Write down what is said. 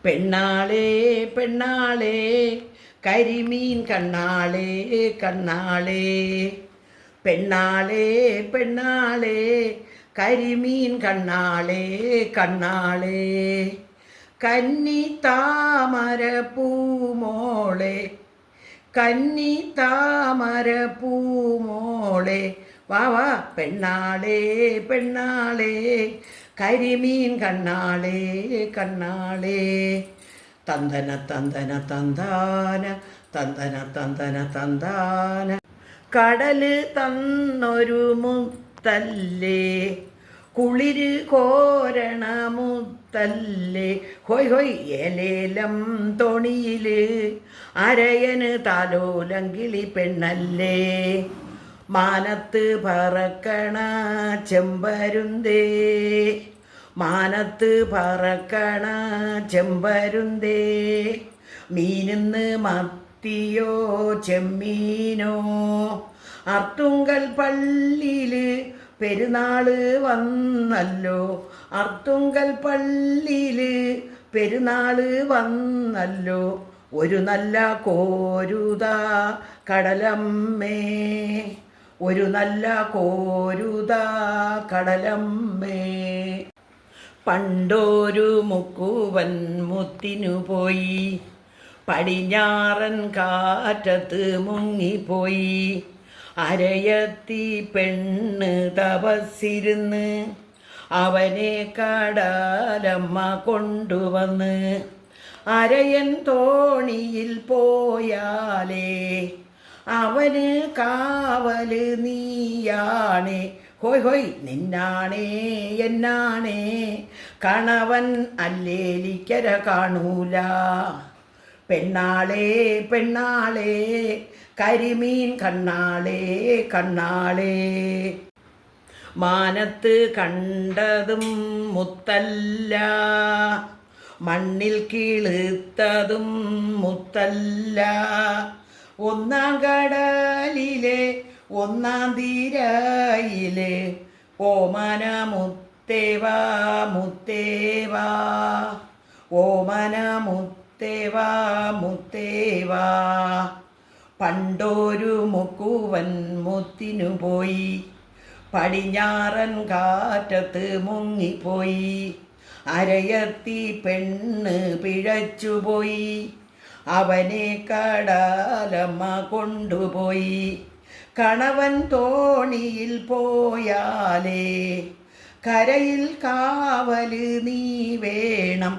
പെണ്ണാളേ പെണ്ണാളേ കരിമീൻ കണ്ണാളേ കണ്ണാളേ പെണ്ണാളേ പെണ്ണാളേ കരിമീൻ കണ്ണാളേ കണ്ണാളേ കന്നി താമര പൂമോളെ കന്നി താമര പൂമോളെ വാ വാ പെണ്ണാളേ പെണ്ണാളേ കരിമീൻ കണ്ണാളേ കണ്ണാളേ തന്തന തന്തന തന്താന തന്തന തന്തന തന്താന കടല് തന്നൊരു മുത്തല്ലേ കുളിര് കോരണ മുത്തല്ലേ ഹൊയ് ഹൊയ് ഏലേലം തോണിയില് അരയന് താലോലം കിളി പെണ്ണല്ലേ മാനത്ത് പറക്കണ ചെമ്പരുന്തേ മാനത്ത് പറക്കണ ചെമ്പരുന്തേ മീനിന്ന് മത്തിയോ ചെമ്മീനോ അർത്തുങ്കൽ പള്ളിയില് പെരുന്നാള് വന്നല്ലോ അർത്തുങ്കൽ പള്ളിയില് പെരുന്നാള് വന്നല്ലോ ഒരു നല്ല കോരുതാ കടലമ്മേ ഒരു നല്ല കോരുതാ കടലമ്മേ പണ്ടൊരു മുക്കുവൻ മുത്തിനു പോയി പടിഞ്ഞാറൻ കാറ്റത്ത് മുങ്ങിപ്പോയി അരയത്തി പെണ്ണ് തപസ്സിരുന്ന് അവനെ കടലമ്മ കൊണ്ടുവന്ന് അരയൻ തോണിയിൽ പോയാലേ അവന് കാവല് നീയാണേ ഹോയ് ഹോയ് നിന്നാണേ എന്നാണേ കണവൻ അല്ലേലിക്കര കാണൂല പെണ്ണാളേ പെണ്ണാളേ കരിമീൻ കണ്ണാളേ കണ്ണാളേ മാനത്ത് കണ്ടതും മുത്തല്ല മണ്ണിൽ കിളുത്തതും മുത്തല്ല ഒന്നാം കടലിലെ ഒന്നാം തീരയിലെ ഓമന മുത്തേവാ മുത്തേവാ ഓമന മുത്തേവാ മുത്തേവാ പണ്ടൊരു മുക്കുവൻ മുത്തിനു പോയി പടിഞ്ഞാറൻ കാറ്റത്ത് മുങ്ങിപ്പോയി അരയത്തി പെണ്ണ് പിഴച്ചുപോയി അവനെ കടലമ്മ കൊണ്ടുപോയി കണവൻ തോണിയിൽ പോയാലേ കരയിൽ കാവല് നീ വേണം